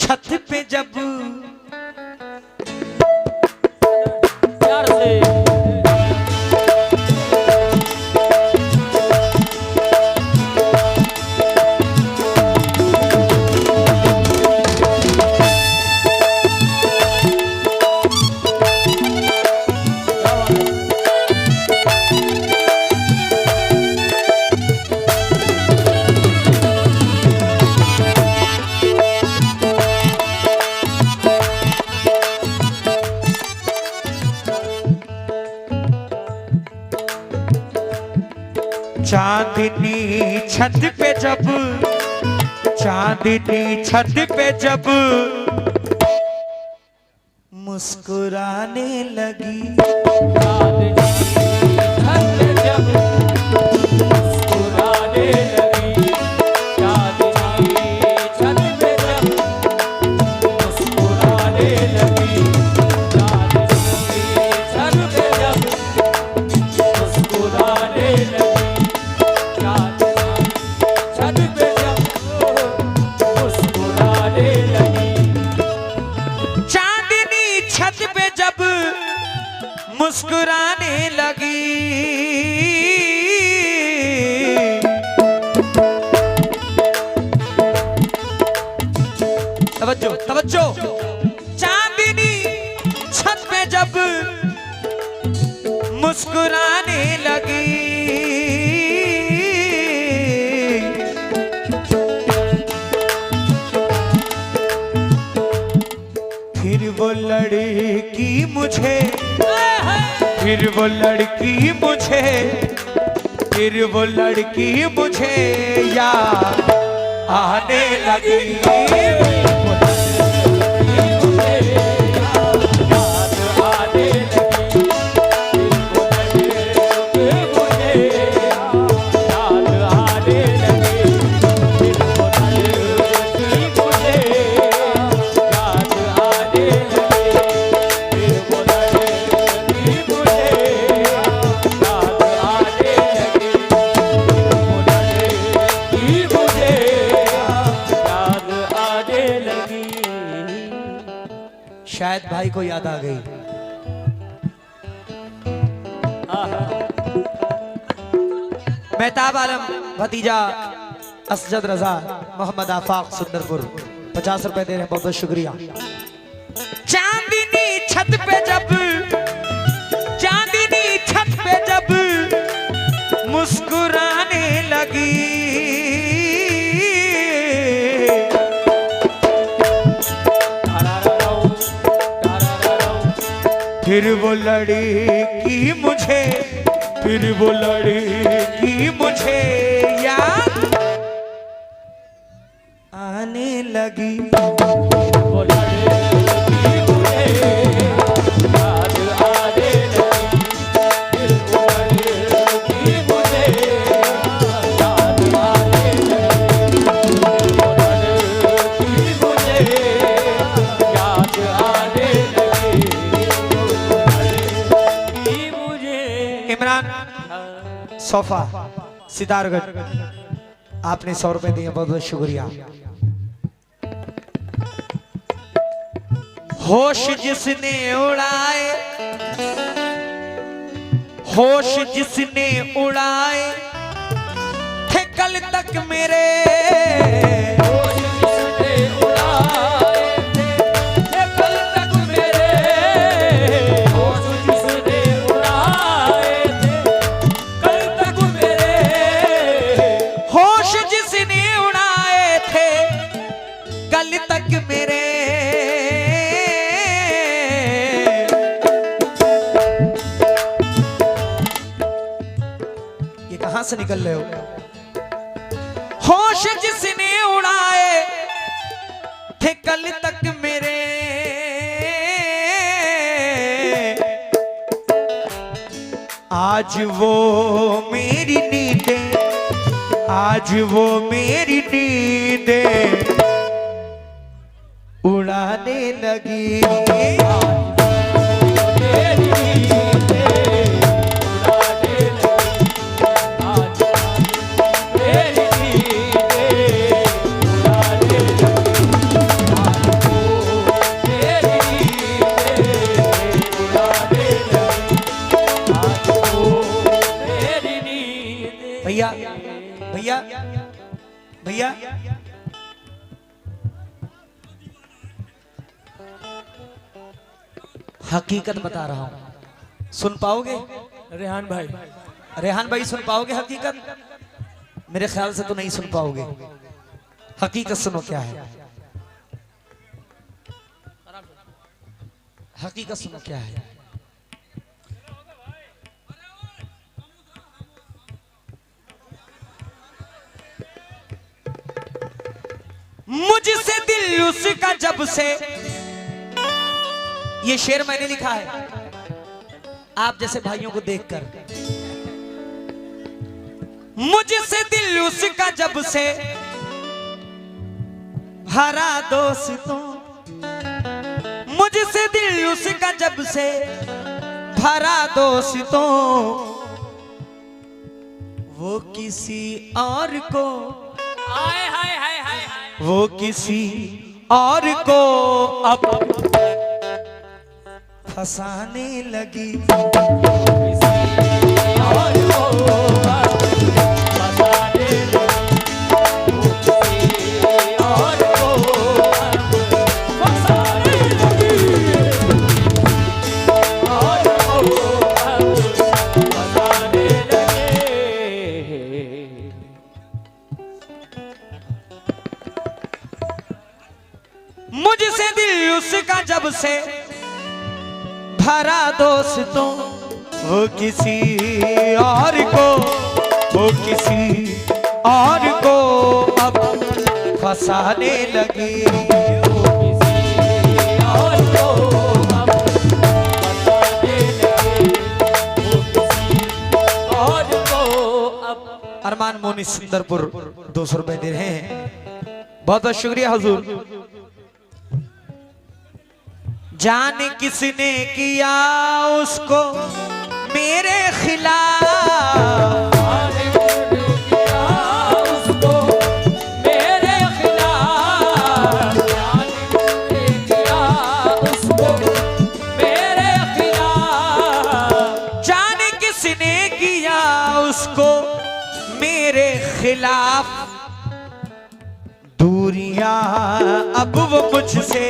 छत पे जब प्यार से चांदनी छत पे जब, चांदनी छत पे जब मुस्कुराने लगी, मुस्कुराने लगी। तवज्जो तवज्जो। चांदनी छत पे जब मुस्कुराने लगी, फिर वो लड़की मुझे, फिर वो लड़की मुझे, फिर वो लड़की मुझे याद आने लगी। शायद भाई को याद आ गई। मेहताब आलम भतीजा असजद रजा मोहम्मद आफाक सुंदरपुर 50 रुपए दे रहे हैं, बहुत बहुत शुक्रिया। चांदनी छत पे जब, चांदनी छत पे जब मुस्कुराने लगी, फिर वो लड़की मुझे, फिर वो लड़की मुझे याद आने लगी। वो लड़की मुझे याद आने लगी, फिर वो लड़की मुझे याद आने लगी, वो लड़की मुझे याद आने लगी। इमरान सोफा सितारगढ़, आपने 100 रुपए दिए, बहुत बहुत शुक्रिया। होश जिसने उड़ाए, होश जिसने उड़ाए थे कल तक मेरे, कहां से निकल रहे हो? होश जिसने उड़ाए थे कल तक मेरे, आज वो मेरी नींदें, आज वो मेरी नींदें उड़ाने लगी। हकीकत बता रहा हूं, सुन पाओगे? रेहान भाई, रेहान भाई सुन पाओगे हकीकत? मेरे ख्याल से तो नहीं सुन पाओगे। हकीकत सुनो क्या है, हकीकत सुनो क्या है। मुझसे दिल उसका जब से, ये शेर मैंने लिखा है आप जैसे भाइयों को देखकर। मुझसे दिल उसका जब से भरा दोस्तों, मुझसे दिल उसका जब से भरा दोस्तों, वो किसी और को, आए हाय हाय हाय, वो किसी और को अब फंसाने लगी। और वो फसाने लगी, और वो फसाने लगी, और वो फसाने लगे। मुझसे दिल उसका जब से भरा दोस्तों, वो किसी और को, वो किसी और को अब फंसाने लगी। और वो अब फसाने लगे, वो किसी और को अब। अरमान मोनी सुंदरपुर 200 रुपए दे रहे हैं, बहुत बहुत शुक्रिया हुजूर। जाने किसने किया उसको मेरे खिलाफ, उसको मेरे खिलाफ, उसको मेरे खिलाफ, जाने किसने किया उसको मेरे खिलाफ। दूरियां अब वो मुझसे,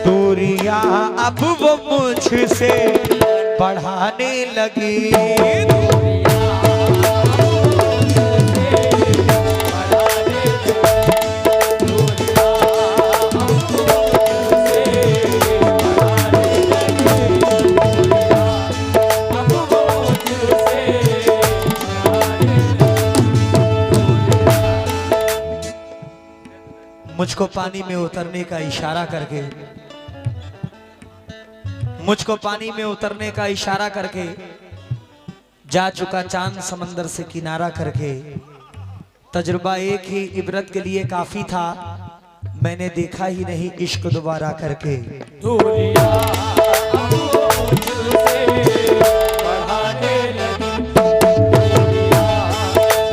दूरियां अब वो मुझसे बढ़ाने लगी। मुझको पानी में उतरने का इशारा करके, मुझको पानी में उतरने का इशारा करके जा चुका चांद समंदर से किनारा करके। तजुर्बा एक ही इबरत के लिए काफी था, मैंने देखा ही नहीं इश्क दोबारा करके। दूरियां अब वो मुझसे बढ़ाने लगी, दूरियां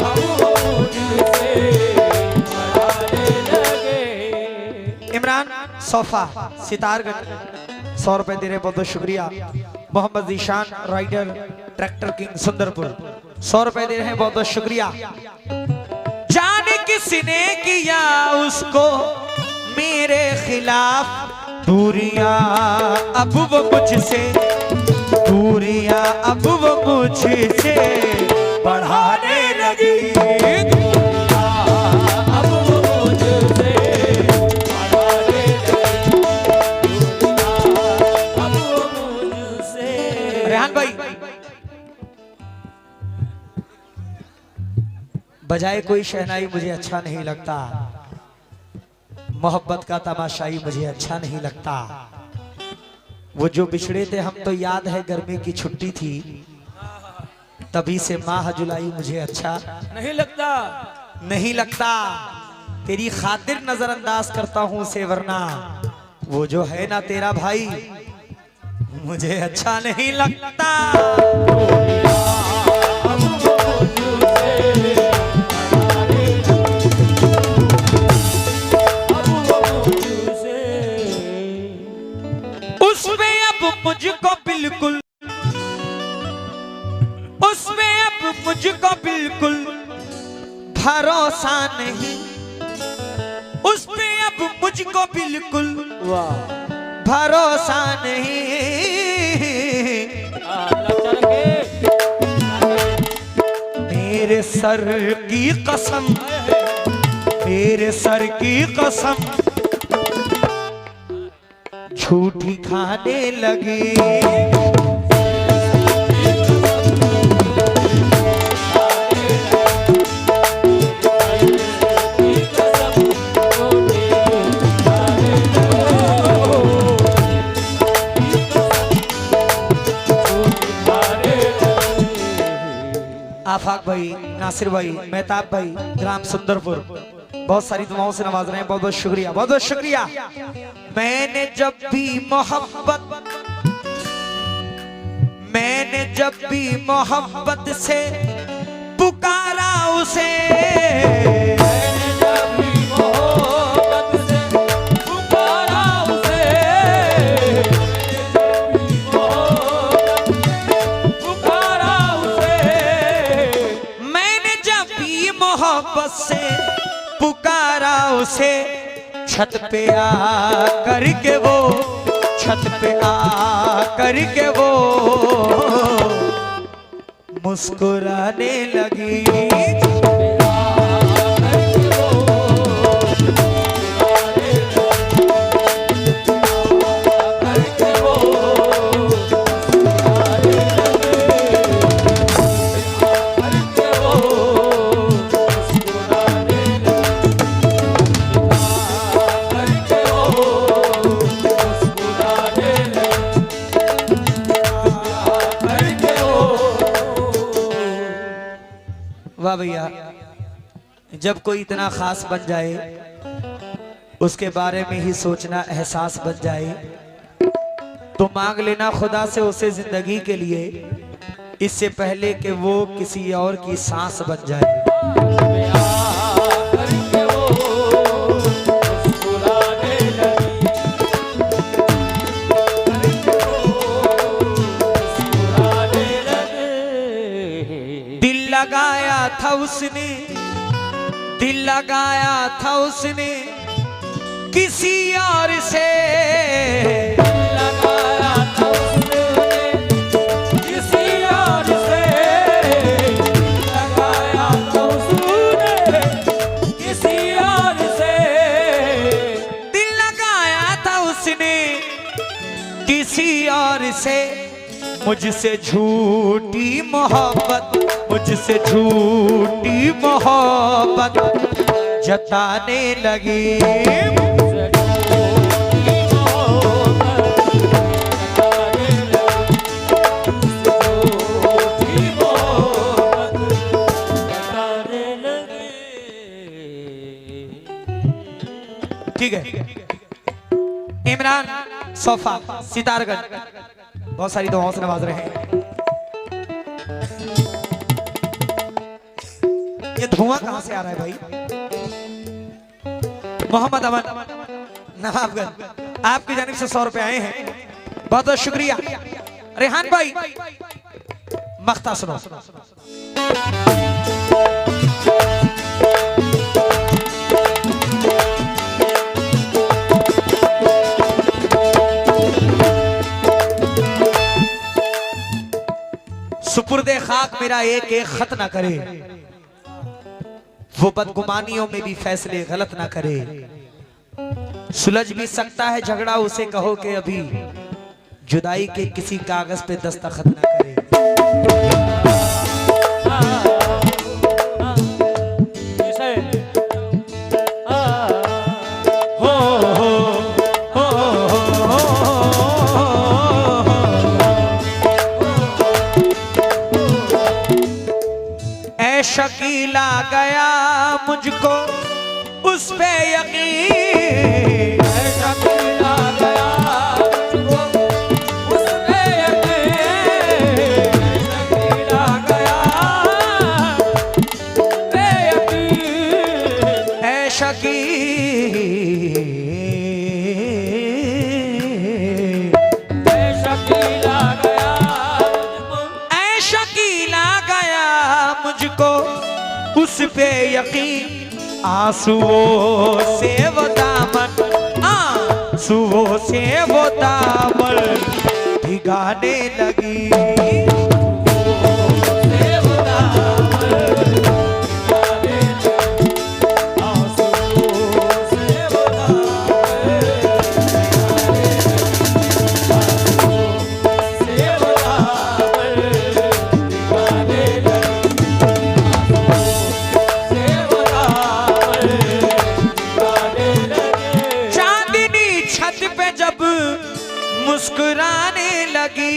अब वो मुझसे बढ़ाने लगे। इमरान सोफा सितारगढ़ 100 रुपए दे रहे, बहुत बहुत शुक्रिया। Mohammad Zeeshan rider tractor king Sundarpur 100 रुपए दे रहे हैं, बहुत बहुत शुक्रिया। जाने किसने किया उसको मेरे खिलाफ। दूरियां अब वो मुझसे, दूरियां अब वो मुझसे बढ़ाने लगी। अब वो मुझसे बढ़ाने लगी, अब वो मुझसे। रेहान भाई बजाए कोई शहनाई मुझे अच्छा नहीं लगता, मोहब्बत का तमाशाई मुझे अच्छा नहीं लगता। वो जो बिछड़े थे हम तो याद है गर्मी की छुट्टी थी, तभी से माह जुलाई मुझे अच्छा नहीं लगता, नहीं लगता। तेरी खातिर नजरअंदाज करता हूं उसे, वरना वो जो है ना तेरा भाई मुझे अच्छा नहीं लगता। अब वो मुझसे बढ़ाने लगी, अब वो मुझसे। उसमें अब मुझको बिल्कुल, उसमें अब मुझको बिल्कुल भरोसा नहीं, उसमें अब मुझको बिल्कुल वाह, भरोसा नहीं। मेरे सर की कसम, मेरे सर की कसम झूठी खाने लगी। आफाक भाई, नासिर भाई, मेहताब भाई, ग्राम सुंदरपुर बहुत सारी दुआओं से नवाज रहे हैं। बहुत बहुत शुक्रिया, बहुत बहुत शुक्रिया। मैंने जब भी मोहब्बत से पुकारा उसे, मैंने जब भी मोहब्बत से पुकारा उसे, मैंने जब भी मोहब्बत से पुकारा उसे, छत पे आ करके वो, छत पे आ करके वो मुस्कुराने लगी। वाह भैया, जब कोई इतना खास बन जाए उसके बारे में ही सोचना एहसास बन जाए, तो मांग लेना खुदा से उसे जिंदगी के लिए, इससे पहले कि वो किसी और की सांस बन जाए। लगाया था उसने, दिल लगाया था उसने किसी और से, लगाया था उसने किसी और से, लगाया था उसने किसी और से, दिल लगाया था उसने किसी और से। मुझसे झूठी मोहब्बत, मुझसे झूठी मोहब्बत जताने लगी। ठीक है, इमरान सोफा सितारगंज बहुत सारी दुआओं से नवाज रहे हैं। ये धुआं कहां से आ रहा है भाई? मोहम्मद अमन नवाबगंज, आपकी जानिब से 100 रुपए आए हैं, बहुत बहुत शुक्रिया। रेहान भाई मख्ता सुनो। सुपुर्दे खाक मेरा एक एक खत ना करे, वो बदगुमानियों में भी फैसले गलत ना करे। सुलझ भी सकता है झगड़ा, उसे कहो कि अभी जुदाई के किसी कागज पे दस्तखत ना करे। शकीला गया मुझको उस पे यकीन, शकीला गया मुझको उस पे यकीन, शकीला गया उस पे यकीन, ऐ शकीला गया ऐ शकीला गया मुझको उस पे यकीन। आंसुओं से वो दामन, आंसुओं से वो दामन भिगाने लगी। से वो दामन पे जब मुस्कुराने लगी,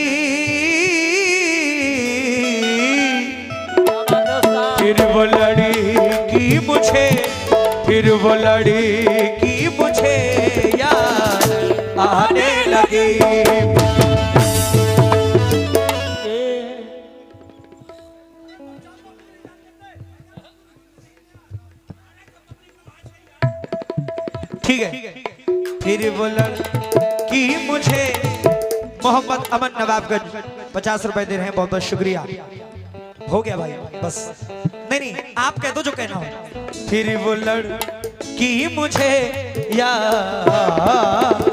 फिर वो लड़की मुझे, फिर वो लड़की मुझे याद आने लगी। ठीक है, फिर वो लड़की मुझे, मोहम्मद अमन नवाबगंज 50 रुपए दे रहे हैं, बहुत बहुत शुक्रिया। हो गया भाई, बस नहीं नहीं, आप कह दो जो कहना हो। फिर वो लड़की मुझे याद